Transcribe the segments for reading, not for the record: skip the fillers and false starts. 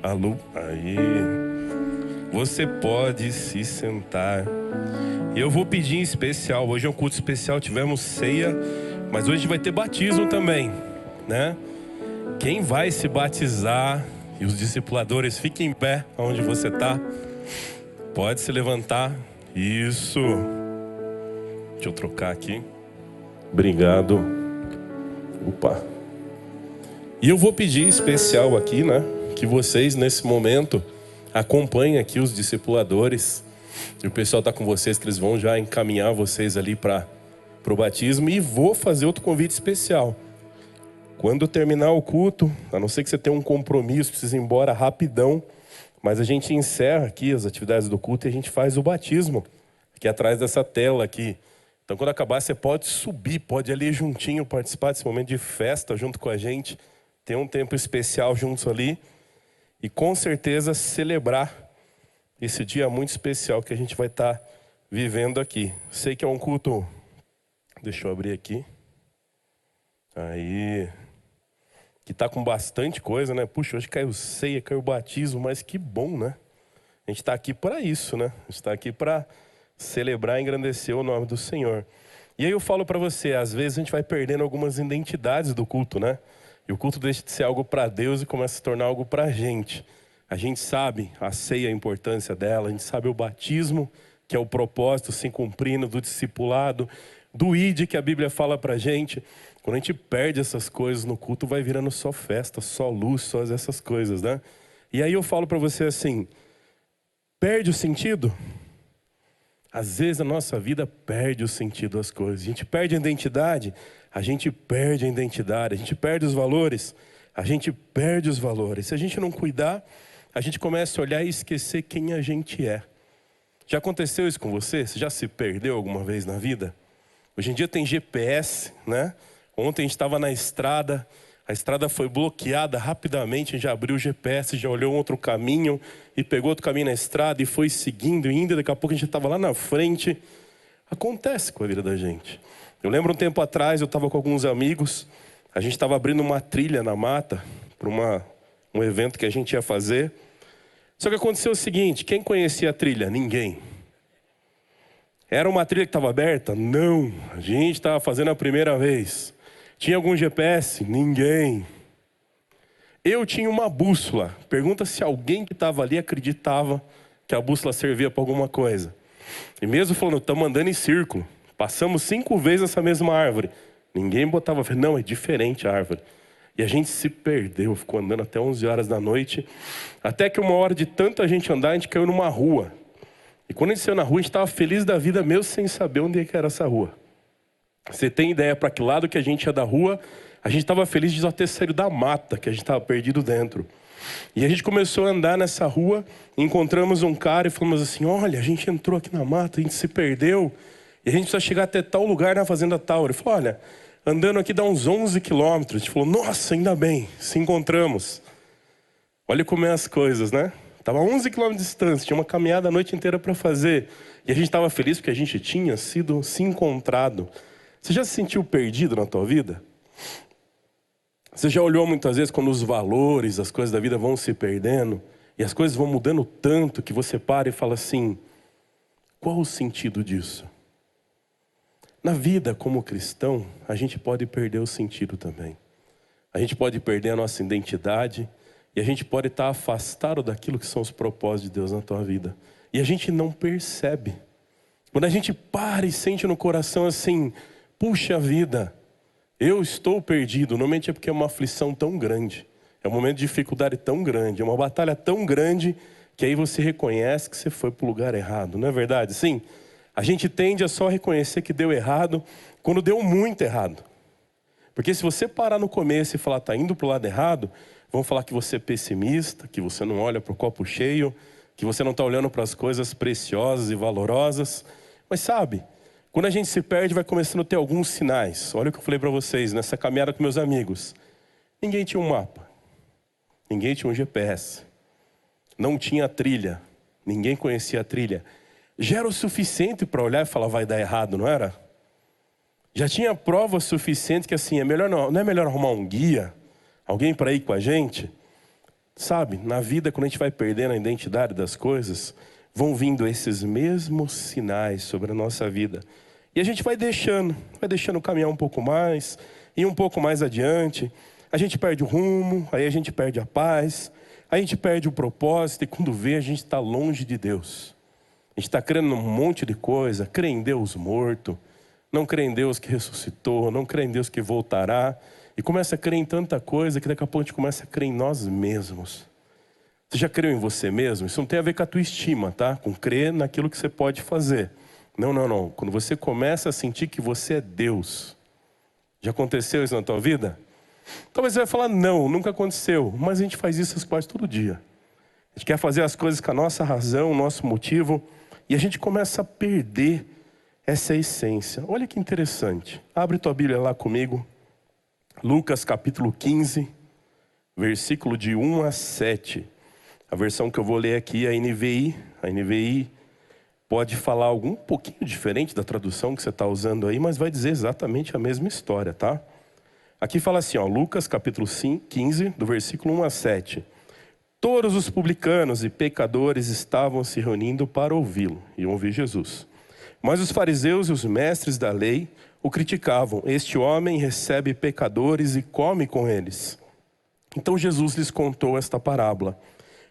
Alô? Aí. Você pode se sentar. Eu vou pedir em especial. Hoje é um culto especial, tivemos ceia, mas hoje vai ter batismo também, né? Quem vai se batizar e os discipuladores, fiquem em pé onde você está. Pode se levantar. Isso. Deixa eu trocar aqui. Obrigado. Opa. E eu vou pedir em especial aqui, né? Que vocês nesse momento acompanhem aqui os discipuladores. E o pessoal está com vocês, que eles vão já encaminhar vocês ali para o batismo. E vou fazer outro convite especial. Quando terminar o culto, a não ser que você tenha um compromisso, precisa ir embora rapidão, mas a gente encerra aqui as atividades do culto e a gente faz o batismo, aqui atrás dessa tela aqui. Então quando acabar você pode subir, pode ali juntinho participar desse momento de festa junto com a gente, ter um tempo especial juntos ali e com certeza celebrar esse dia muito especial que a gente vai estar vivendo aqui. Sei que é um culto, deixa eu abrir aqui, aí, que está com bastante coisa, né? Puxa, hoje caiu ceia, caiu batismo, mas que bom, né? A gente está aqui para isso, né? A gente está aqui para celebrar e engrandecer o nome do Senhor. E aí eu falo para você, às vezes a gente vai perdendo algumas identidades do culto, né? E o culto deixa de ser algo para Deus e começa a se tornar algo para a gente. A gente sabe a ceia, a importância dela, a gente sabe o batismo, que é o propósito se cumprindo do discipulado, do ID que a Bíblia fala para a gente. Quando a gente perde essas coisas no culto, vai virando só festa, só luz, só essas coisas, né? E aí eu falo para você assim, perde o sentido? Às vezes a nossa vida perde o sentido das coisas. A gente perde a identidade, a gente perde a identidade. A gente perde os valores, a gente perde os valores. Se a gente não cuidar, a gente começa a olhar e esquecer quem a gente é. Já aconteceu isso com você? Você já se perdeu alguma vez na vida? Hoje em dia tem GPS, né? Ontem a gente estava na estrada, a estrada foi bloqueada rapidamente, a gente já abriu o GPS, já olhou outro caminho e pegou outro caminho na estrada e foi seguindo e indo, daqui a pouco a gente estava lá na frente. Acontece com a vida da gente. Eu lembro um tempo atrás, eu estava com alguns amigos, a gente estava abrindo uma trilha na mata para um evento que a gente ia fazer. Só que aconteceu o seguinte, quem conhecia a trilha? Ninguém. Era uma trilha que estava aberta? Não, a gente estava fazendo a primeira vez. Tinha algum GPS? Ninguém. Eu tinha uma bússola. Pergunta se alguém que estava ali acreditava que a bússola servia para alguma coisa. E mesmo falando, estamos andando em círculo. Passamos 5 vezes nessa mesma árvore. Ninguém botava fé. Não, é diferente a árvore. E a gente se perdeu, ficou andando até 11 horas da noite. Até que uma hora de tanta gente andar, a gente caiu numa rua. E quando a gente saiu na rua, a gente estava feliz da vida mesmo sem saber onde é que era essa rua. Você tem ideia para que lado que a gente ia da rua? A gente estava feliz de só ter saído da mata, que a gente estava perdido dentro. E a gente começou a andar nessa rua, encontramos um cara e falamos assim, olha, a gente entrou aqui na mata, a gente se perdeu, e a gente precisa chegar até tal lugar na fazenda tal. Ele falou, olha, andando aqui dá uns 11 quilômetros. A gente falou, nossa, ainda bem, se encontramos. Olha como é as coisas, né? Estava a 11 quilômetros de distância, tinha uma caminhada a noite inteira para fazer. E a gente estava feliz porque a gente tinha se encontrado. Você já se sentiu perdido na tua vida? Você já olhou muitas vezes quando os valores, as coisas da vida vão se perdendo e as coisas vão mudando tanto que você para e fala assim, qual o sentido disso? Na vida como cristão, a gente pode perder o sentido também. A gente pode perder a nossa identidade e a gente pode estar afastado daquilo que são os propósitos de Deus na tua vida. E a gente não percebe. Quando a gente para e sente no coração assim, puxa vida, eu estou perdido. Normalmente é porque é uma aflição tão grande. É um momento de dificuldade tão grande. É uma batalha tão grande que aí você reconhece que você foi para o lugar errado. Não é verdade? Sim. A gente tende a só reconhecer que deu errado quando deu muito errado. Porque se você parar no começo e falar, está indo para o lado errado, vão falar que você é pessimista, que você não olha para o copo cheio, que você não está olhando para as coisas preciosas e valorosas. Mas sabe, quando a gente se perde, vai começando a ter alguns sinais. Olha o que eu falei para vocês, nessa caminhada com meus amigos. Ninguém tinha um mapa. Ninguém tinha um GPS. Não tinha trilha. Ninguém conhecia a trilha. Já era o suficiente para olhar e falar, vai dar errado, não era? Já tinha prova suficiente que assim, não é melhor arrumar um guia? Alguém para ir com a gente? Sabe, na vida, quando a gente vai perdendo a identidade das coisas, vão vindo esses mesmos sinais sobre a nossa vida. E a gente vai deixando caminhar um pouco mais, ir um pouco mais adiante. A gente perde o rumo, aí a gente perde a paz, a gente perde o propósito, e quando vê, a gente está longe de Deus. A gente está crendo num monte de coisa, crê em Deus morto, não crê em Deus que ressuscitou, não crê em Deus que voltará, e começa a crer em tanta coisa que daqui a pouco a gente começa a crer em nós mesmos. Você já creu em você mesmo? Isso não tem a ver com a tua estima, tá? Com crer naquilo que você pode fazer. Não. Quando você começa a sentir que você é Deus. Já aconteceu isso na tua vida? Talvez você vai falar, não, nunca aconteceu. Mas a gente faz isso quase todo dia. A gente quer fazer as coisas com a nossa razão, o nosso motivo. E a gente começa a perder essa essência. Olha que interessante. Abre tua Bíblia lá comigo. Lucas capítulo 15, versículo de 1 a 7. A versão que eu vou ler aqui é a NVI. A NVI pode falar algo um pouquinho diferente da tradução que você está usando aí, mas vai dizer exatamente a mesma história, tá? Aqui fala assim, ó, Lucas capítulo 15, do versículo 1 a 7. Todos os publicanos e pecadores estavam se reunindo para ouvi-lo, e ouvir Jesus. Mas os fariseus e os mestres da lei o criticavam. Este homem recebe pecadores e come com eles. Então Jesus lhes contou esta parábola.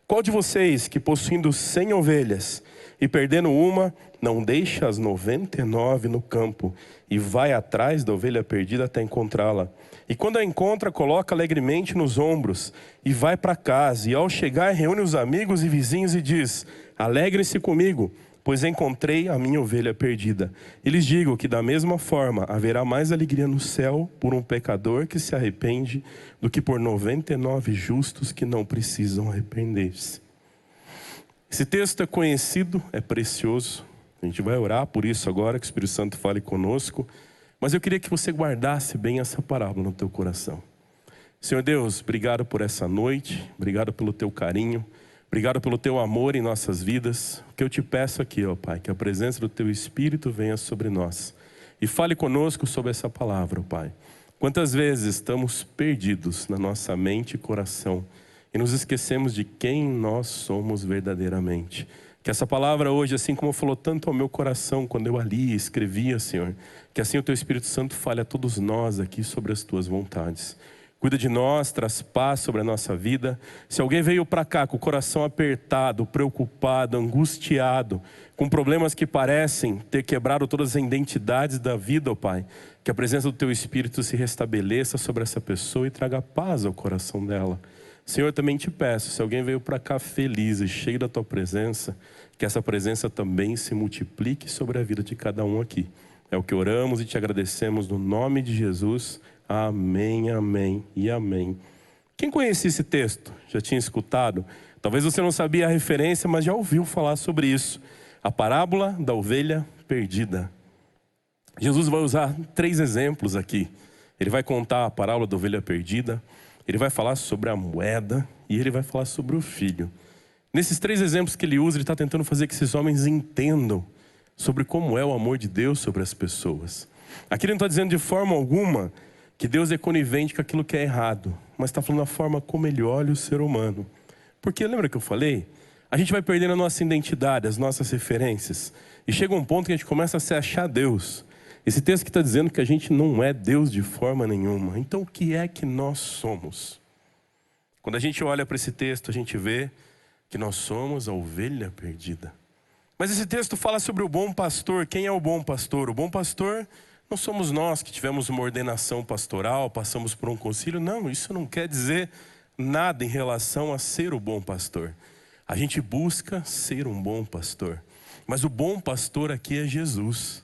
Qual de vocês, que possuindo 100 ovelhas e perdendo uma, não deixa as 99 no campo e vai atrás da ovelha perdida até encontrá-la? E quando a encontra, coloca alegremente nos ombros e vai para casa. E ao chegar, reúne os amigos e vizinhos e diz: alegrem-se comigo, pois encontrei a minha ovelha perdida. E lhes digo que da mesma forma haverá mais alegria no céu por um pecador que se arrepende do que por 99 justos que não precisam arrepender-se. Esse texto é conhecido, é precioso. A gente vai orar por isso agora, que o Espírito Santo fale conosco. Mas eu queria que você guardasse bem essa parábola no teu coração. Senhor Deus, obrigado por essa noite, obrigado pelo teu carinho. Obrigado pelo teu amor em nossas vidas. O que eu te peço aqui, ó Pai, que a presença do teu Espírito venha sobre nós. E fale conosco sobre essa palavra, ó Pai. Quantas vezes estamos perdidos na nossa mente e coração e nos esquecemos de quem nós somos verdadeiramente. Que essa palavra hoje, assim como falou tanto ao meu coração quando eu ali escrevia, Senhor, que assim o teu Espírito Santo fale a todos nós aqui sobre as tuas vontades. Cuida de nós, traz paz sobre a nossa vida. Se alguém veio para cá com o coração apertado, preocupado, angustiado, com problemas que parecem ter quebrado todas as identidades da vida, ó Pai, que a presença do Teu Espírito se restabeleça sobre essa pessoa e traga paz ao coração dela. Senhor, eu também te peço, se alguém veio para cá feliz e cheio da Tua presença, que essa presença também se multiplique sobre a vida de cada um aqui. É o que oramos e te agradecemos no nome de Jesus. Amém, amém e amém. Quem conhecia esse texto? Já tinha escutado? Talvez você não sabia a referência, mas já ouviu falar sobre isso. A parábola da ovelha perdida. Jesus vai usar 3 exemplos aqui. Ele vai contar a parábola da ovelha perdida, ele vai falar sobre a moeda e ele vai falar sobre o filho. Nesses 3 exemplos que ele usa, ele está tentando fazer que esses homens entendam sobre como é o amor de Deus sobre as pessoas. Aqui ele não está dizendo de forma alguma que Deus é conivente com aquilo que é errado, mas está falando da forma como Ele olha o ser humano. Porque lembra que eu falei? A gente vai perdendo a nossa identidade, as nossas referências. E chega um ponto que a gente começa a se achar Deus. Esse texto que está dizendo que a gente não é Deus de forma nenhuma. Então o que é que nós somos? Quando a gente olha para esse texto, a gente vê que nós somos a ovelha perdida. Mas esse texto fala sobre o bom pastor. Quem é o bom pastor? O bom pastor não somos nós que tivemos uma ordenação pastoral, passamos por um concílio. Não, isso não quer dizer nada em relação a ser o bom pastor. A gente busca ser um bom pastor. Mas o bom pastor aqui é Jesus.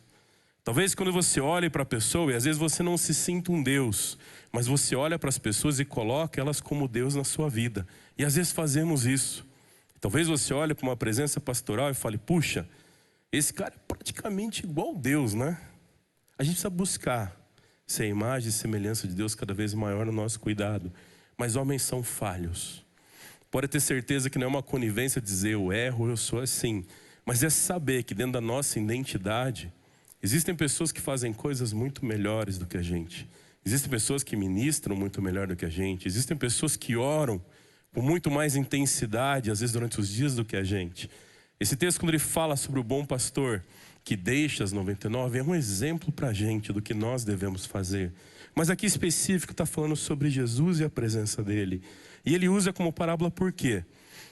Talvez quando você olhe para a pessoa, e às vezes você não se sinta um Deus, mas você olha para as pessoas e coloca elas como Deus na sua vida. E às vezes fazemos isso. Talvez você olhe para uma presença pastoral e fale, puxa, esse cara é praticamente igual a Deus, né? A gente precisa buscar ser a imagem e semelhança de Deus cada vez maior no nosso cuidado. Mas homens são falhos. Pode ter certeza que não é uma conivência dizer eu erro, eu sou assim. Mas é saber que dentro da nossa identidade, existem pessoas que fazem coisas muito melhores do que a gente. Existem pessoas que ministram muito melhor do que a gente. Existem pessoas que oram com muito mais intensidade, às vezes durante os dias, do que a gente. Esse texto, quando ele fala sobre o bom pastor que deixa as 99, é um exemplo para a gente do que nós devemos fazer. Mas aqui específico está falando sobre Jesus e a presença dele. E ele usa como parábola por quê?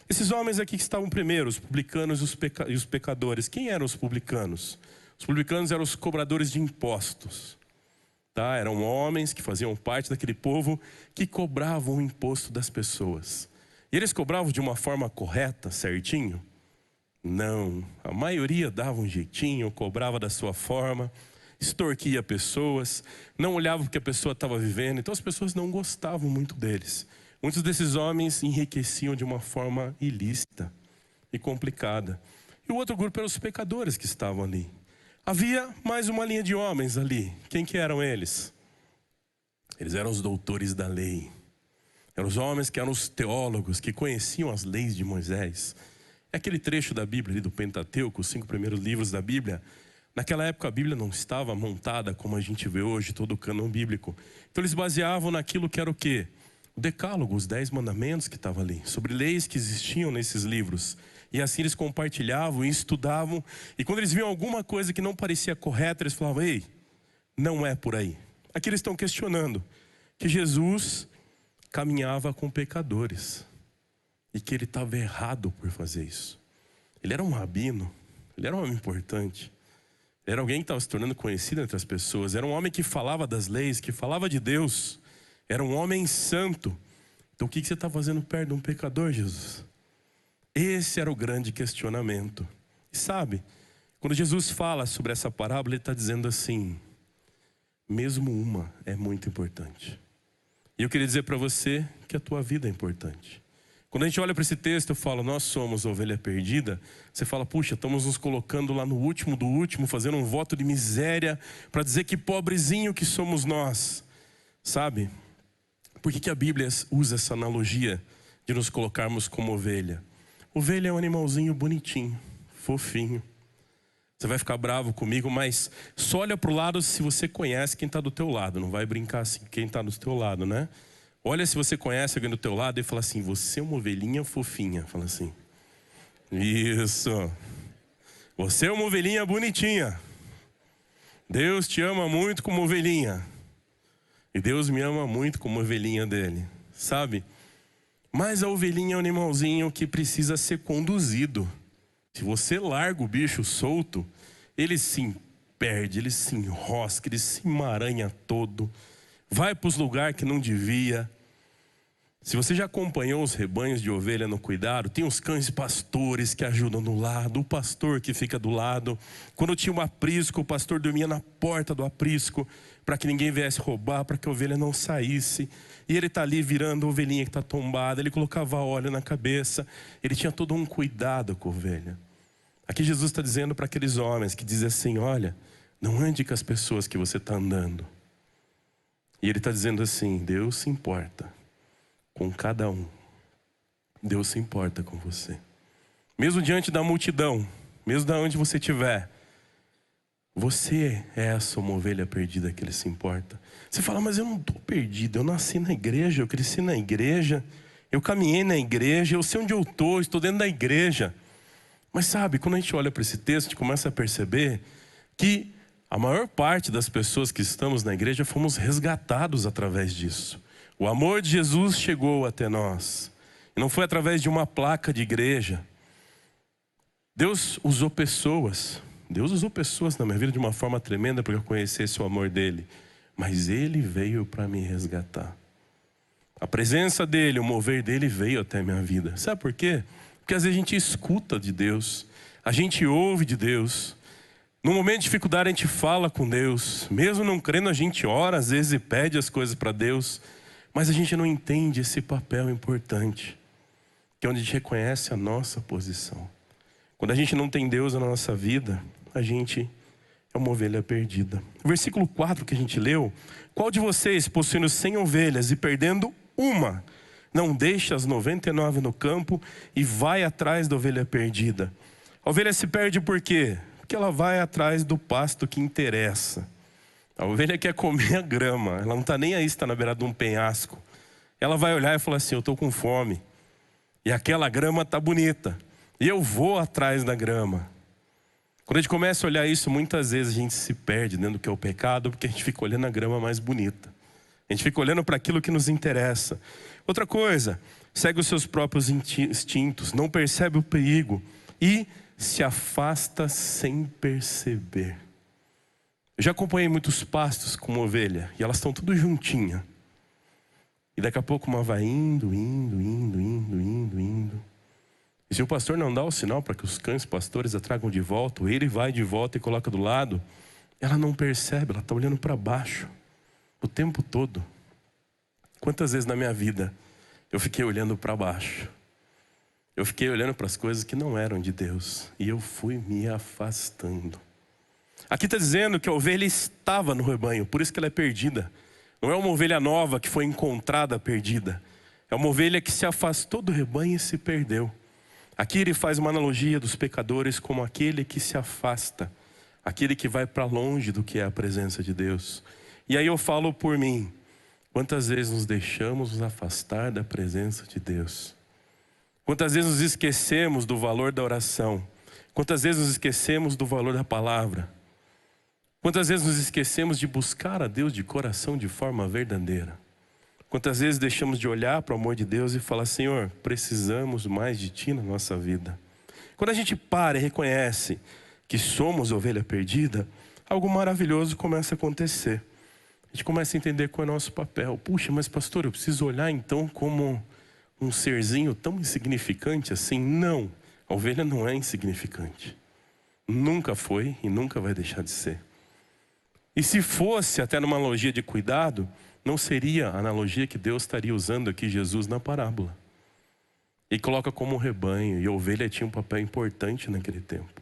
Esses homens aqui que estavam primeiro, os publicanos e os pecadores. Quem eram os publicanos? Os publicanos eram os cobradores de impostos. Tá? Eram homens que faziam parte daquele povo que cobravam o imposto das pessoas. E eles cobravam de uma forma correta, certinho? Não. A maioria dava um jeitinho, cobrava da sua forma, extorquia pessoas, não olhava o que a pessoa estava vivendo. Então as pessoas não gostavam muito deles. Muitos desses homens enriqueciam de uma forma ilícita e complicada. E o outro grupo eram os pecadores que estavam ali. Havia mais uma linha de homens ali. Quem que eram eles? Eles eram os doutores da lei. Eram os homens que eram os teólogos, que conheciam as leis de Moisés. É aquele trecho da Bíblia ali do Pentateuco, os 5 primeiros livros da Bíblia. Naquela época a Bíblia não estava montada como a gente vê hoje, todo o cânon bíblico. Então eles baseavam naquilo que era o quê? O decálogo, os 10 mandamentos que estavam ali, sobre leis que existiam nesses livros. E assim eles compartilhavam e estudavam. E quando eles viam alguma coisa que não parecia correta, eles falavam: ei, não é por aí. Aqui eles estão questionando que Jesus caminhava com pecadores e que ele estava errado por fazer isso. Ele era um rabino, ele era um homem importante. Ele era alguém que estava se tornando conhecido entre as pessoas. Era um homem que falava das leis, que falava de Deus. Era um homem santo. Então o que você está fazendo perto de um pecador, Jesus? Esse era o grande questionamento. E sabe, quando Jesus fala sobre essa parábola, ele está dizendo assim: mesmo uma é muito importante. E eu queria dizer para você que a tua vida é importante. Quando a gente olha para esse texto, eu falo: nós somos ovelha perdida. Você fala: puxa, estamos nos colocando lá no último do último, fazendo um voto de miséria para dizer que pobrezinho que somos nós. Sabe? Por que a Bíblia usa essa analogia de nos colocarmos como ovelha? Ovelha é um animalzinho bonitinho, fofinho. Você vai ficar bravo comigo, mas só olha para o lado se você conhece quem está do teu lado. Não vai brincar assim quem está do teu lado, né? Olha se você conhece alguém do teu lado e fala assim: você é uma ovelhinha fofinha. Fala assim: isso. Você é uma ovelhinha bonitinha. Deus te ama muito como ovelhinha. E Deus me ama muito como ovelhinha dele. Sabe? Mas a ovelhinha é um animalzinho que precisa ser conduzido. Se você larga o bicho solto, ele se perde, ele se enrosca, ele se emaranha todo. Vai para os lugares que não devia. Se você já acompanhou os rebanhos de ovelha no cuidado, tem os cães pastores que ajudam do lado, o pastor que fica do lado. Quando tinha um aprisco, o pastor dormia na porta do aprisco para que ninguém viesse roubar, para que a ovelha não saísse. E ele está ali virando a ovelhinha que está tombada, ele colocava óleo na cabeça, ele tinha todo um cuidado com a ovelha. Aqui Jesus está dizendo para aqueles homens que dizem assim: olha, não ande com as pessoas que você está andando. E ele está dizendo assim: Deus se importa com cada um. Deus se importa com você. Mesmo diante da multidão, mesmo de onde você estiver, você é essa uma ovelha perdida que ele se importa. Você fala: mas eu não estou perdido, eu nasci na igreja, eu cresci na igreja, eu caminhei na igreja, eu sei onde eu estou dentro da igreja. Mas sabe, quando a gente olha para esse texto, a gente começa a perceber que a maior parte das pessoas que estamos na igreja fomos resgatados através disso. O amor de Jesus chegou até nós. E não foi através de uma placa de igreja. Deus usou pessoas. Deus usou pessoas na minha vida de uma forma tremenda para que eu conhecesse o amor dele. Mas ele veio para me resgatar. A presença dele, o mover dele veio até a minha vida. Sabe por quê? Porque às vezes a gente escuta de Deus. A gente ouve de Deus. No momento de dificuldade a gente fala com Deus. Mesmo não crendo, a gente ora às vezes e pede as coisas para Deus. Mas a gente não entende esse papel importante, que é onde a gente reconhece a nossa posição. Quando a gente não tem Deus na nossa vida, a gente é uma ovelha perdida. O versículo 4 que a gente leu: qual de vocês, possuindo 100 ovelhas e perdendo uma, não deixa as 99 no campo e vai atrás da ovelha perdida? A ovelha se perde por quê? Porque ela vai atrás do pasto que interessa. A ovelha quer comer a grama, ela não está nem aí se está na beira de um penhasco. Ela vai olhar e falar assim: eu estou com fome. E aquela grama está bonita. E eu vou atrás da grama. Quando a gente começa a olhar isso, muitas vezes a gente se perde dentro do que é o pecado, porque a gente fica olhando a grama mais bonita. A gente fica olhando para aquilo que nos interessa. Outra coisa, segue os seus próprios instintos, não percebe o perigo e se afasta sem perceber. Eu já acompanhei muitos pastos com uma ovelha e elas estão tudo juntinha. E daqui a pouco uma vai indo. E se o pastor não dá o sinal para que os cães pastores a tragam de volta, ou ele vai de volta e coloca do lado, ela não percebe, ela está olhando para baixo o tempo todo. Quantas vezes na minha vida eu fiquei olhando para baixo? Eu fiquei olhando para as coisas que não eram de Deus e eu fui me afastando. Aqui está dizendo que a ovelha estava no rebanho, por isso que ela é perdida. Não é uma ovelha nova que foi encontrada perdida. É uma ovelha que se afastou do rebanho e se perdeu. Aqui ele faz uma analogia dos pecadores como aquele que se afasta, aquele que vai para longe do que é a presença de Deus. E aí eu falo por mim, quantas vezes nos deixamos nos afastar da presença de Deus? Quantas vezes nos esquecemos do valor da oração? Quantas vezes nos esquecemos do valor da palavra? Quantas vezes nos esquecemos de buscar a Deus de coração de forma verdadeira? Quantas vezes deixamos de olhar para o amor de Deus e falar, Senhor, precisamos mais de Ti na nossa vida? Quando a gente para e reconhece que somos ovelha perdida, algo maravilhoso começa a acontecer. A gente começa a entender qual é o nosso papel. Puxa, mas pastor, eu preciso olhar então como um serzinho tão insignificante assim? Não, a ovelha não é insignificante. Nunca foi e nunca vai deixar de ser. E se fosse até numa analogia de cuidado, não seria a analogia que Deus estaria usando aqui, Jesus, na parábola. Ele coloca como um rebanho, e a ovelha tinha um papel importante naquele tempo.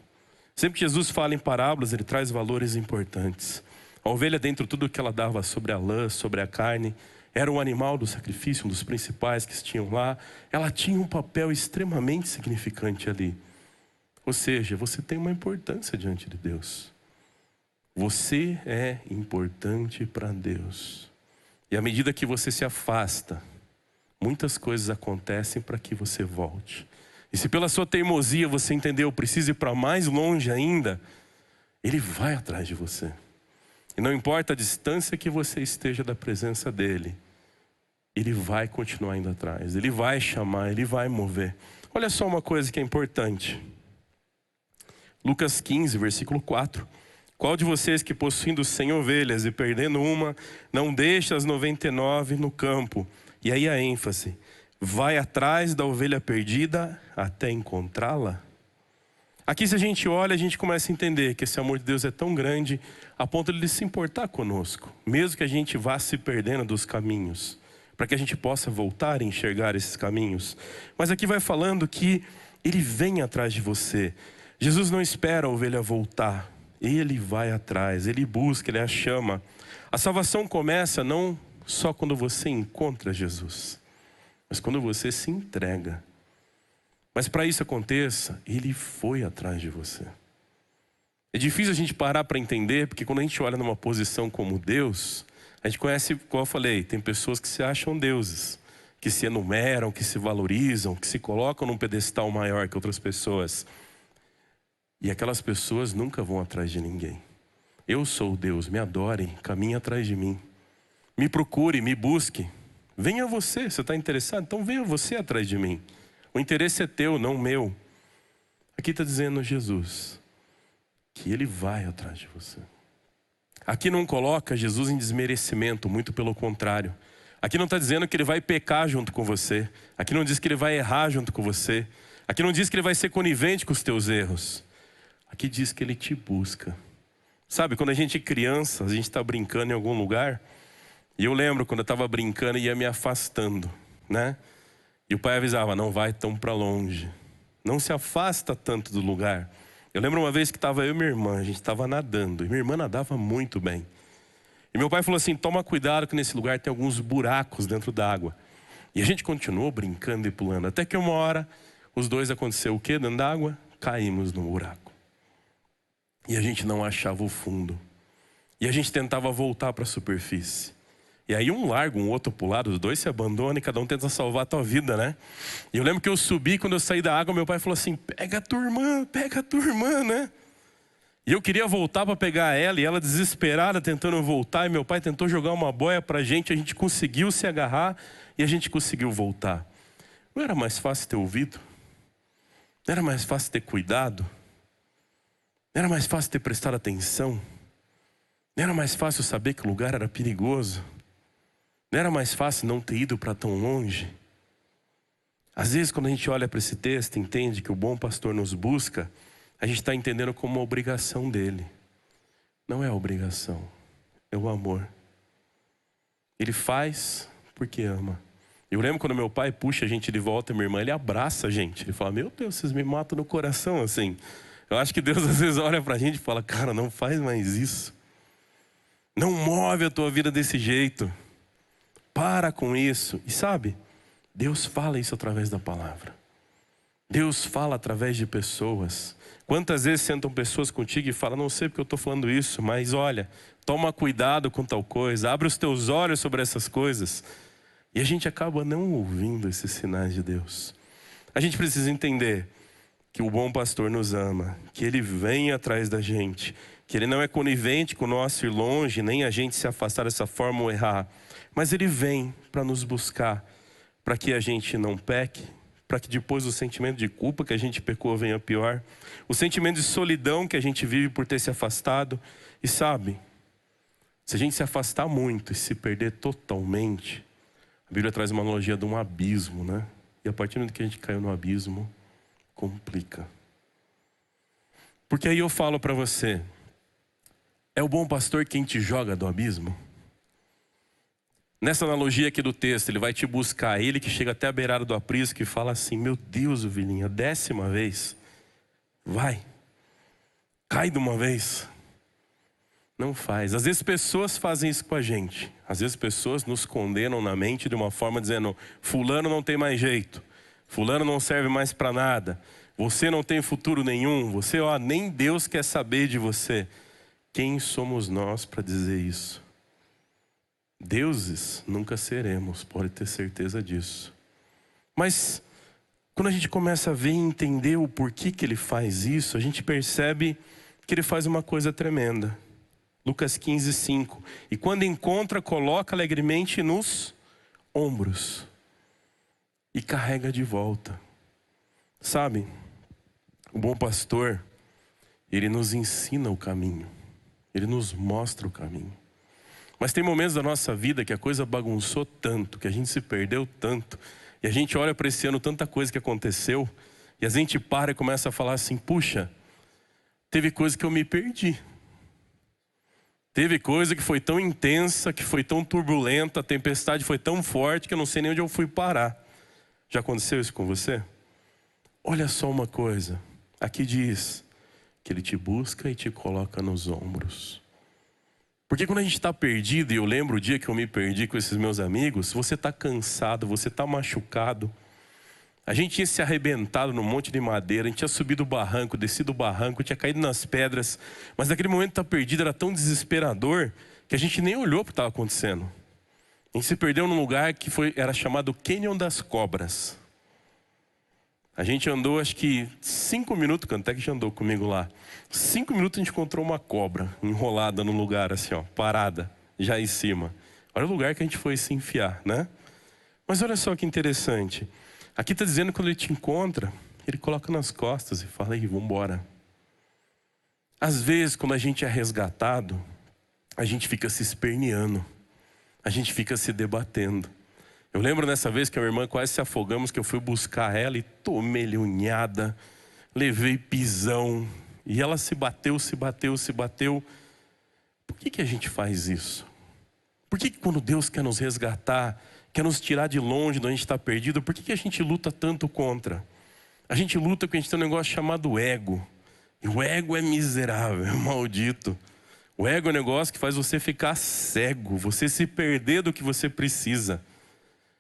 Sempre que Jesus fala em parábolas, ele traz valores importantes. A ovelha, dentro de tudo que ela dava sobre a lã, sobre a carne, era um animal do sacrifício, um dos principais que tinham lá. Ela tinha um papel extremamente significante ali. Ou seja, você tem uma importância diante de Deus. Você é importante para Deus. E à medida que você se afasta, muitas coisas acontecem para que você volte. E se pela sua teimosia você entendeu, precisa ir para mais longe ainda, Ele vai atrás de você. E não importa a distância que você esteja da presença dEle, Ele vai continuar indo atrás. Ele vai chamar, Ele vai mover. Olha só uma coisa que é importante. Lucas 15, versículo 4. Qual de vocês que possuindo 100 ovelhas e perdendo uma, não deixa as 99 no campo? E aí a ênfase, vai atrás da ovelha perdida até encontrá-la? Aqui se a gente olha, a gente começa a entender que esse amor de Deus é tão grande a ponto de Ele se importar conosco. Mesmo que a gente vá se perdendo dos caminhos, para que a gente possa voltar a enxergar esses caminhos. Mas aqui vai falando que Ele vem atrás de você. Jesus não espera a ovelha voltar. Ele vai atrás, Ele busca, Ele a chama. A salvação começa não só quando você encontra Jesus, mas quando você se entrega. Mas para isso aconteça, Ele foi atrás de você. É difícil a gente parar para entender, porque quando a gente olha numa posição como Deus, a gente conhece, como eu falei, tem pessoas que se acham deuses, que se enumeram, que se valorizam, que se colocam num pedestal maior que outras pessoas. E aquelas pessoas nunca vão atrás de ninguém. Eu sou Deus, me adorem, caminhe atrás de mim. Me procure, me busque. Venha você, você está interessado? Então venha você atrás de mim. O interesse é teu, não meu. Aqui está dizendo Jesus que Ele vai atrás de você. Aqui não coloca Jesus em desmerecimento, muito pelo contrário. Aqui não está dizendo que Ele vai pecar junto com você. Aqui não diz que Ele vai errar junto com você. Aqui não diz que Ele vai ser conivente com os teus erros. Aqui diz que Ele te busca. Sabe, quando a gente é criança, a gente está brincando em algum lugar. E eu lembro quando eu estava brincando e ia me afastando, né? E o pai avisava, não vai tão para longe. Não se afasta tanto do lugar. Eu lembro uma vez que estava eu e minha irmã, a gente estava nadando. E minha irmã nadava muito bem. E meu pai falou assim, toma cuidado que nesse lugar tem alguns buracos dentro da água. E a gente continuou brincando e pulando. Até que uma hora, os dois aconteceu o quê dentro da água? Caímos no buraco. E a gente não achava o fundo. E a gente tentava voltar para a superfície. E aí um larga, um outro pro lado, os dois se abandonam e cada um tenta salvar a tua vida, né? E eu lembro que eu subi, quando eu saí da água, meu pai falou assim, pega a tua irmã, né? E eu queria voltar para pegar ela, e ela desesperada tentando voltar, e meu pai tentou jogar uma boia pra gente, a gente conseguiu se agarrar e a gente conseguiu voltar. Não era mais fácil ter ouvido? Não era mais fácil ter cuidado? Não era mais fácil ter prestado atenção? Não era mais fácil saber que o lugar era perigoso? Não era mais fácil não ter ido para tão longe? Às vezes, quando a gente olha para esse texto, entende que o bom pastor nos busca, a gente está entendendo como uma obrigação dele. Não é a obrigação, é o amor. Ele faz porque ama. Eu lembro quando meu pai puxa a gente de volta, minha irmã, ele abraça a gente. Ele fala, meu Deus, vocês me matam no coração assim. Eu acho que Deus às vezes olha pra gente e fala, cara, não faz mais isso. Não move a tua vida desse jeito. Para com isso. E sabe, Deus fala isso através da palavra. Deus fala através de pessoas. Quantas vezes sentam pessoas contigo e falam, não sei porque eu estou falando isso, mas olha, toma cuidado com tal coisa, abre os teus olhos sobre essas coisas. E a gente acaba não ouvindo esses sinais de Deus. A gente precisa entender que o bom pastor nos ama, que ele vem atrás da gente, que ele não é conivente com o nosso ir longe, nem a gente se afastar dessa forma ou errar, mas ele vem para nos buscar, para que a gente não peque, para que depois o sentimento de culpa que a gente pecou venha pior, o sentimento de solidão que a gente vive por ter se afastado. E sabe, se a gente se afastar muito e se perder totalmente, a Bíblia traz uma analogia de um abismo, né? E a partir do momento que a gente caiu no abismo, complica. Porque aí eu falo para você, é o bom pastor quem te joga do abismo? Nessa analogia aqui do texto, ele vai te buscar, ele que chega até a beirada do aprisco e fala assim, meu Deus, ovelhinha, 10ª vez, vai, cai de uma vez. Não faz. Às vezes pessoas fazem isso com a gente. Às vezes pessoas nos condenam na mente de uma forma dizendo, fulano não tem mais jeito, fulano não serve mais para nada, você não tem futuro nenhum, você, nem Deus quer saber de você. Quem somos nós para dizer isso? Deuses nunca seremos, pode ter certeza disso. Mas quando a gente começa a ver e entender o porquê que ele faz isso, a gente percebe que ele faz uma coisa tremenda. Lucas 15:5. E quando encontra, coloca alegremente nos ombros e carrega de volta. Sabe, o bom pastor, ele nos ensina o caminho, ele nos mostra o caminho. Mas tem momentos da nossa vida que a coisa bagunçou tanto, que a gente se perdeu tanto, e a gente olha para esse ano tanta coisa que aconteceu, e a gente para e começa a falar assim, puxa, teve coisa que eu me perdi. Teve coisa que foi tão intensa, que foi tão turbulenta, a tempestade foi tão forte que eu não sei nem onde eu fui parar. Já aconteceu isso com você? Olha só uma coisa, aqui diz que ele te busca e te coloca nos ombros. Porque quando a gente está perdido, e eu lembro o dia que eu me perdi com esses meus amigos, você está cansado, você está machucado. A gente tinha se arrebentado num monte de madeira, a gente tinha subido o barranco, descido o barranco, tinha caído nas pedras. Mas naquele momento de estar perdido era tão desesperador que a gente nem olhou para o que estava acontecendo. A gente se perdeu num lugar que era chamado Cânion das Cobras. A gente andou acho que 5 minutos, até que já andou comigo lá. 5 minutos a gente encontrou uma cobra enrolada no lugar assim, parada, já em cima. Olha o lugar que a gente foi se enfiar, né? Mas olha só que interessante. Aqui está dizendo que quando ele te encontra, ele coloca nas costas e fala, aí, vamos embora. Às vezes, quando a gente é resgatado, a gente fica se esperneando. A gente fica se debatendo. Eu lembro dessa vez que a minha irmã quase se afogamos, que eu fui buscar ela e tomei-lhe unhada, levei pisão, e ela se bateu. Por que a gente faz isso? Por que quando Deus quer nos resgatar, quer nos tirar de longe de onde a gente está perdido, por que a gente luta tanto contra? A gente luta porque a gente tem um negócio chamado ego. E o ego é miserável, é maldito. O ego é um negócio que faz você ficar cego, você se perder do que você precisa.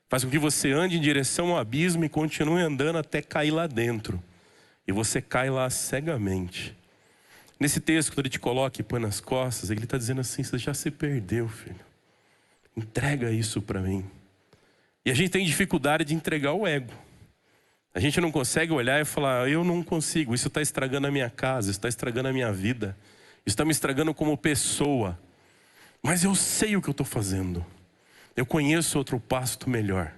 Faz com que você ande em direção ao abismo e continue andando até cair lá dentro. E você cai lá cegamente. Nesse texto, quando ele te coloca e põe nas costas, ele está dizendo assim, você já se perdeu, filho. Entrega isso para mim. E a gente tem dificuldade de entregar o ego. A gente não consegue olhar e falar, eu não consigo, isso está estragando a minha casa, isso está estragando a minha vida, isso está me estragando como pessoa. Mas eu sei o que eu estou fazendo. Eu conheço outro pasto melhor.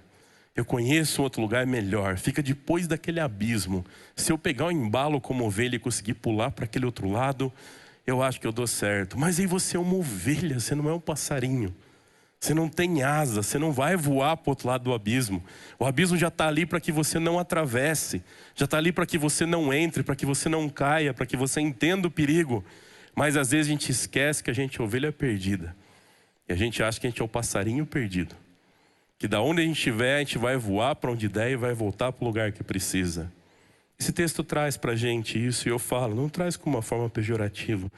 Eu conheço outro lugar melhor. Fica depois daquele abismo. Se eu pegar o embalo como ovelha e conseguir pular para aquele outro lado, eu acho que eu dou certo. Mas aí você é uma ovelha, você não é um passarinho. Você não tem asa, você não vai voar para o outro lado do abismo. O abismo já está ali para que você não atravesse. Já está ali para que você não entre, para que você não caia, para que você entenda o perigo. Mas às vezes a gente esquece que a gente é ovelha perdida. E a gente acha que a gente é o passarinho perdido. Que da onde a gente estiver, a gente vai voar para onde der e vai voltar para o lugar que precisa. Esse texto traz para a gente isso, e eu falo, não traz com uma forma pejorativa.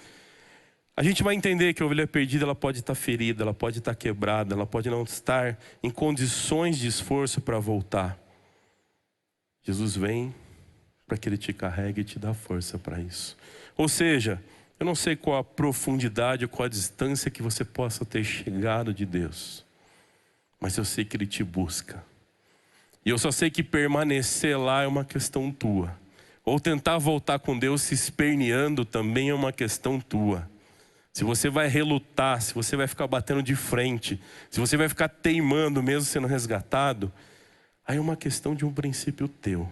A gente vai entender que a ovelha perdida, ela pode estar ferida, ela pode estar quebrada, ela pode não estar em condições de esforço para voltar. Jesus vem para que Ele te carregue e te dá força para isso. Ou seja, eu não sei qual a profundidade ou qual a distância que você possa ter chegado de Deus, mas eu sei que Ele te busca. E eu só sei que permanecer lá é uma questão tua. Ou tentar voltar com Deus se esperneando também é uma questão tua. Se você vai relutar, se você vai ficar batendo de frente, se você vai ficar teimando mesmo sendo resgatado, aí é uma questão de um princípio teu.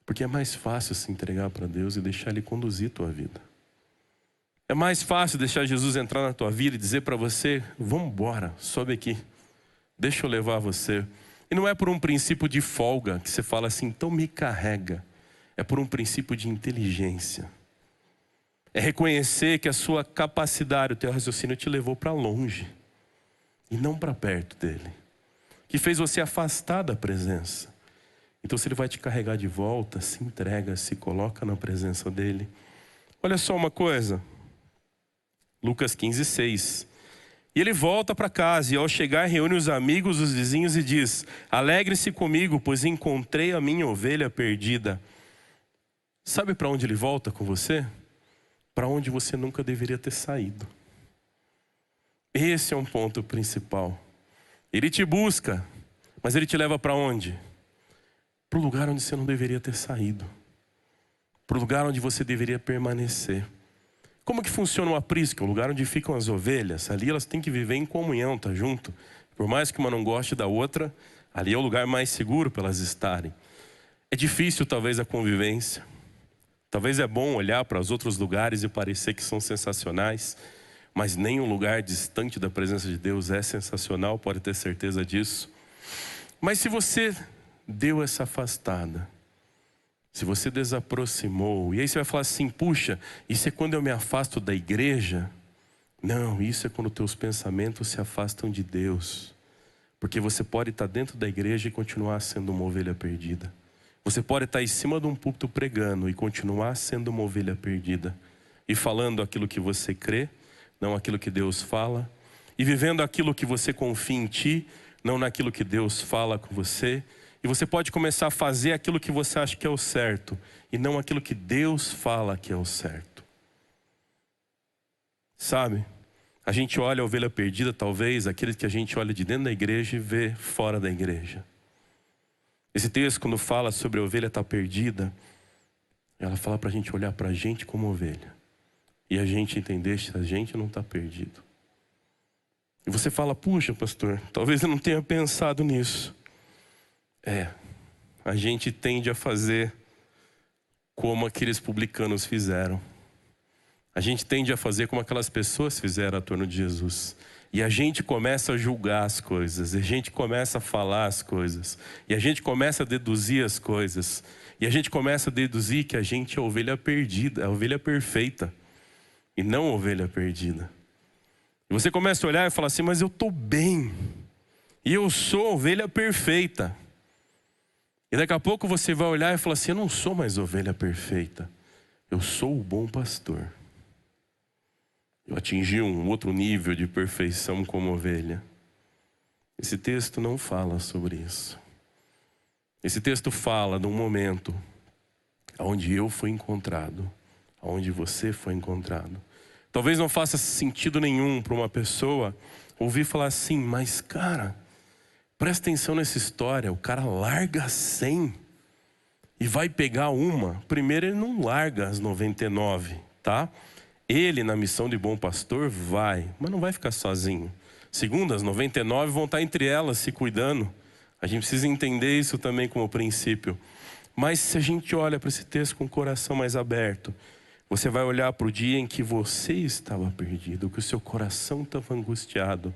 Porque é mais fácil se entregar para Deus e deixar Ele conduzir tua vida. É mais fácil deixar Jesus entrar na tua vida e dizer para você, vamos embora, sobe aqui, deixa eu levar você. E não é por um princípio de folga que você fala assim, então me carrega. É por um princípio de inteligência. É reconhecer que a sua capacidade, o teu raciocínio te levou para longe e não para perto dele, que fez você afastar da presença. Então se Ele vai te carregar de volta, se entrega, se coloca na presença dele. Olha só uma coisa, Lucas 15:6. E ele volta para casa e ao chegar reúne os amigos, os vizinhos e diz, alegre-se comigo, pois encontrei a minha ovelha perdida. Sabe para onde ele volta com você? Para onde você nunca deveria ter saído. Esse é um ponto principal. Ele te busca, mas Ele te leva para onde? Para o lugar onde você não deveria ter saído. Para o lugar onde você deveria permanecer. Como que funciona o aprisco? O lugar onde ficam as ovelhas. Ali elas têm que viver em comunhão, tá junto. Por mais que uma não goste da outra, ali é o lugar mais seguro para elas estarem. É difícil talvez a convivência. Talvez é bom olhar para os outros lugares e parecer que são sensacionais, mas nenhum lugar distante da presença de Deus é sensacional, pode ter certeza disso. Mas se você deu essa afastada, se você desaproximou, e aí você vai falar assim, puxa, isso é quando eu me afasto da igreja? Não, isso é quando teus pensamentos se afastam de Deus. Porque você pode estar dentro da igreja e continuar sendo uma ovelha perdida. Você pode estar em cima de um púlpito pregando e continuar sendo uma ovelha perdida. E falando aquilo que você crê, não aquilo que Deus fala. E vivendo aquilo que você confia em ti, não naquilo que Deus fala com você. E você pode começar a fazer aquilo que você acha que é o certo, e não aquilo que Deus fala que é o certo. Sabe? A gente olha a ovelha perdida, talvez, aquele que a gente olha de dentro da igreja e vê fora da igreja. Esse texto, quando fala sobre a ovelha estar perdida, ela fala para a gente olhar para a gente como ovelha. E a gente entender se a gente não está perdido. E você fala, puxa pastor, talvez eu não tenha pensado nisso. A gente tende a fazer como aqueles publicanos fizeram. A gente tende a fazer como aquelas pessoas fizeram a torno de Jesus. E a gente começa a julgar as coisas, e a gente começa a falar as coisas, e a gente começa a deduzir as coisas, e a gente começa a deduzir que a gente é a ovelha perdida, a ovelha perfeita, e não a ovelha perdida. E você começa a olhar e falar assim, mas eu estou bem, e eu sou a ovelha perfeita. E daqui a pouco você vai olhar e falar assim, eu não sou mais ovelha perfeita, eu sou o bom pastor. Eu atingi um outro nível de perfeição como ovelha. Esse texto não fala sobre isso. Esse texto fala de um momento onde eu fui encontrado, onde você foi encontrado. Talvez não faça sentido nenhum para uma pessoa ouvi falar assim, mas cara, presta atenção nessa história, o cara larga 100 e vai pegar uma. Primeiro, ele não larga as 99, tá? Ele, na missão de bom pastor, vai, mas não vai ficar sozinho. Segundo, as 99 vão estar entre elas se cuidando. A gente precisa entender isso também como princípio. Mas se a gente olha para esse texto com o coração mais aberto, você vai olhar para o dia em que você estava perdido, que o seu coração estava angustiado.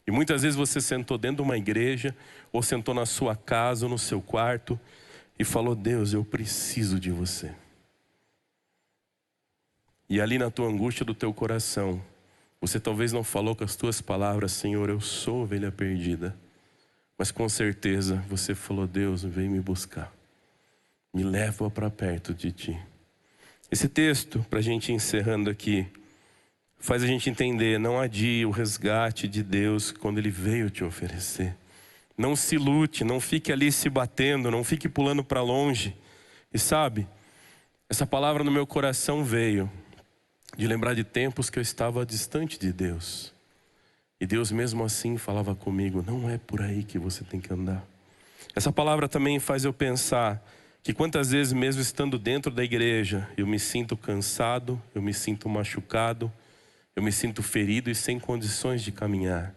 E muitas vezes você sentou dentro de uma igreja, ou sentou na sua casa, ou no seu quarto, e falou, Deus, eu preciso de você. E ali na tua angústia do teu coração, você talvez não falou com as tuas palavras, Senhor, eu sou ovelha perdida. Mas com certeza você falou, Deus, vem me buscar. Me leva para perto de ti. Esse texto, para a gente ir encerrando aqui, faz a gente entender, não adie o resgate de Deus quando Ele veio te oferecer. Não se lute, não fique ali se batendo, não fique pulando para longe. E sabe, essa palavra no meu coração veio de lembrar de tempos que eu estava distante de Deus. E Deus mesmo assim falava comigo, não é por aí que você tem que andar. Essa palavra também faz eu pensar que quantas vezes mesmo estando dentro da igreja, eu me sinto cansado, eu me sinto machucado, eu me sinto ferido e sem condições de caminhar.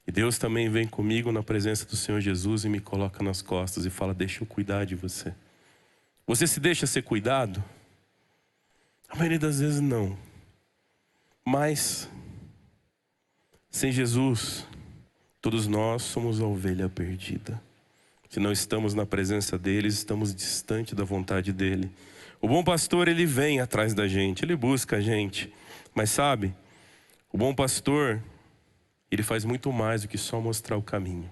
E Deus também vem comigo na presença do Senhor Jesus e me coloca nas costas e fala, deixa eu cuidar de você. Você se deixa ser cuidado? A maioria das vezes não. Mas, sem Jesus, todos nós somos a ovelha perdida. Se não estamos na presença dele, estamos distante da vontade dele. O bom pastor, ele vem atrás da gente, ele busca a gente. Mas sabe, o bom pastor, ele faz muito mais do que só mostrar o caminho.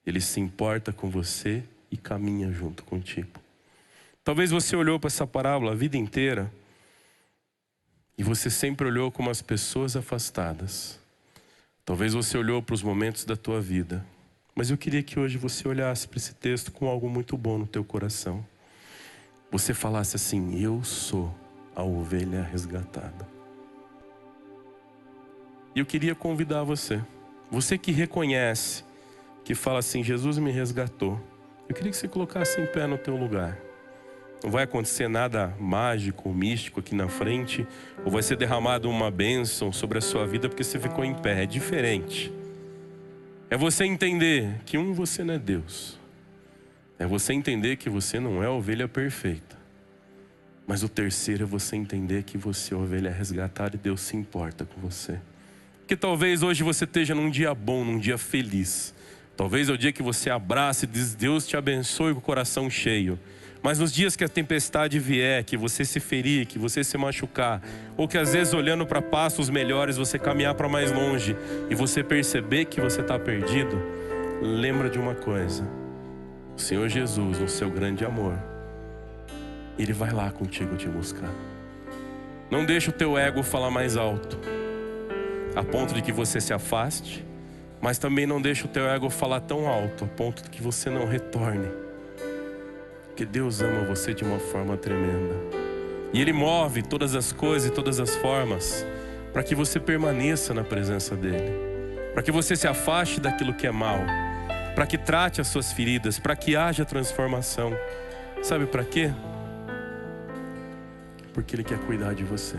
Ele se importa com você e caminha junto contigo. Talvez você olhou para essa parábola a vida inteira e você sempre olhou como as pessoas afastadas. Talvez você olhou para os momentos da tua vida. Mas eu queria que hoje você olhasse para esse texto com algo muito bom no teu coração. Você falasse assim, eu sou a ovelha resgatada. E eu queria convidar você que reconhece, que fala assim, Jesus me resgatou. Eu queria que você colocasse em pé no teu lugar. Não vai acontecer nada mágico ou místico aqui na frente, ou vai ser derramada uma bênção sobre a sua vida porque você ficou em pé. É diferente. É você entender que você não é Deus. É você entender que você não é a ovelha perfeita. Mas o terceiro é você entender que você é a ovelha resgatada e Deus se importa com você. Porque talvez hoje você esteja num dia bom, num dia feliz. Talvez é o dia que você abraça e diz, Deus te abençoe com o coração cheio. Mas nos dias que a tempestade vier, que você se ferir, que você se machucar, ou que às vezes olhando para passos melhores você caminhar para mais longe e você perceber que você está perdido, lembra de uma coisa, o Senhor Jesus, no seu grande amor, Ele vai lá contigo te buscar. Não deixa o teu ego falar mais alto, a ponto de que você se afaste, mas também não deixa o teu ego falar tão alto, a ponto de que você não retorne. Porque Deus ama você de uma forma tremenda. E Ele move todas as coisas e todas as formas para que você permaneça na presença dEle. Para que você se afaste daquilo que é mal. Para que trate as suas feridas. Para que haja transformação. Sabe para quê? Porque Ele quer cuidar de você.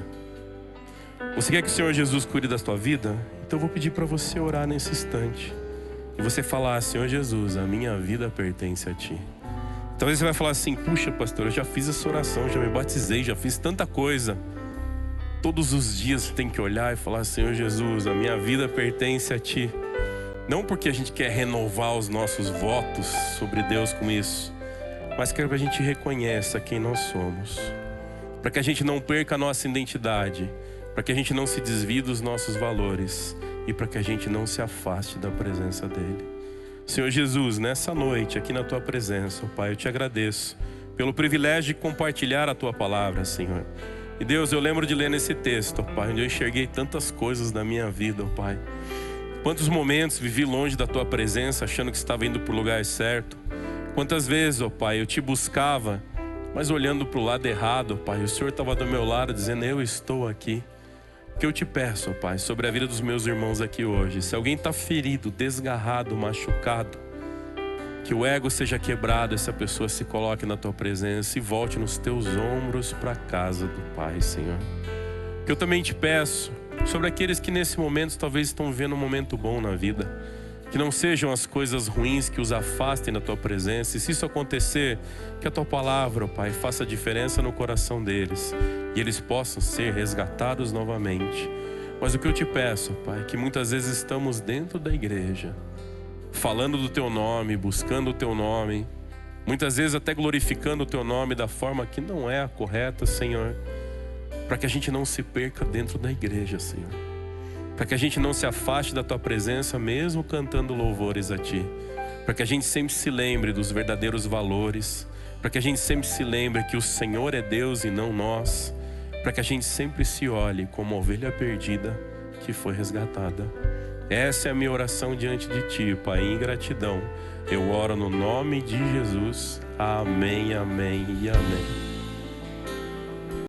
Você quer que o Senhor Jesus cuide da sua vida? Então eu vou pedir para você orar nesse instante. E você falar, Senhor Jesus, a minha vida pertence a Ti. Talvez você vai falar assim, puxa pastor, eu já fiz essa oração, já me batizei, já fiz tanta coisa. Todos os dias você tem que olhar e falar, Senhor Jesus, a minha vida pertence a Ti. Não porque a gente quer renovar os nossos votos sobre Deus com isso, mas que a gente reconheça quem nós somos. Para que a gente não perca a nossa identidade, para que a gente não se desvie dos nossos valores e para que a gente não se afaste da presença dEle. Senhor Jesus, nessa noite, aqui na Tua presença, ó Pai, eu Te agradeço pelo privilégio de compartilhar a Tua palavra, Senhor. E Deus, eu lembro de ler nesse texto, ó Pai, onde eu enxerguei tantas coisas na minha vida, ó Pai. Quantos momentos vivi longe da Tua presença, achando que estava indo para o lugar certo. Quantas vezes, ó Pai, eu Te buscava, mas olhando para o lado errado, ó Pai, o Senhor estava do meu lado, dizendo, eu estou aqui. que eu te peço, ó Pai, sobre a vida dos meus irmãos aqui hoje. Se alguém está ferido, desgarrado, machucado, que o ego seja quebrado, essa pessoa se coloque na tua presença e volte nos teus ombros para a casa do Pai, Senhor. Que eu também te peço sobre aqueles que nesse momento talvez estão vivendo um momento bom na vida, que não sejam as coisas ruins que os afastem da tua presença. E se isso acontecer, que a tua palavra, ó Pai, faça diferença no coração deles e eles possam ser resgatados novamente. Mas o que eu te peço, ó Pai, que muitas vezes estamos dentro da igreja, falando do teu nome, buscando o teu nome, muitas vezes até glorificando o teu nome da forma que não é a correta, Senhor, para que a gente não se perca dentro da igreja, Senhor, para que a gente não se afaste da tua presença mesmo cantando louvores a ti, para que a gente sempre se lembre dos verdadeiros valores, para que a gente sempre se lembre que o Senhor é Deus e não nós, para que a gente sempre se olhe como ovelha perdida que foi resgatada. Essa é a minha oração diante de ti, Pai, em gratidão. Eu oro no nome de Jesus. Amém, amém e amém.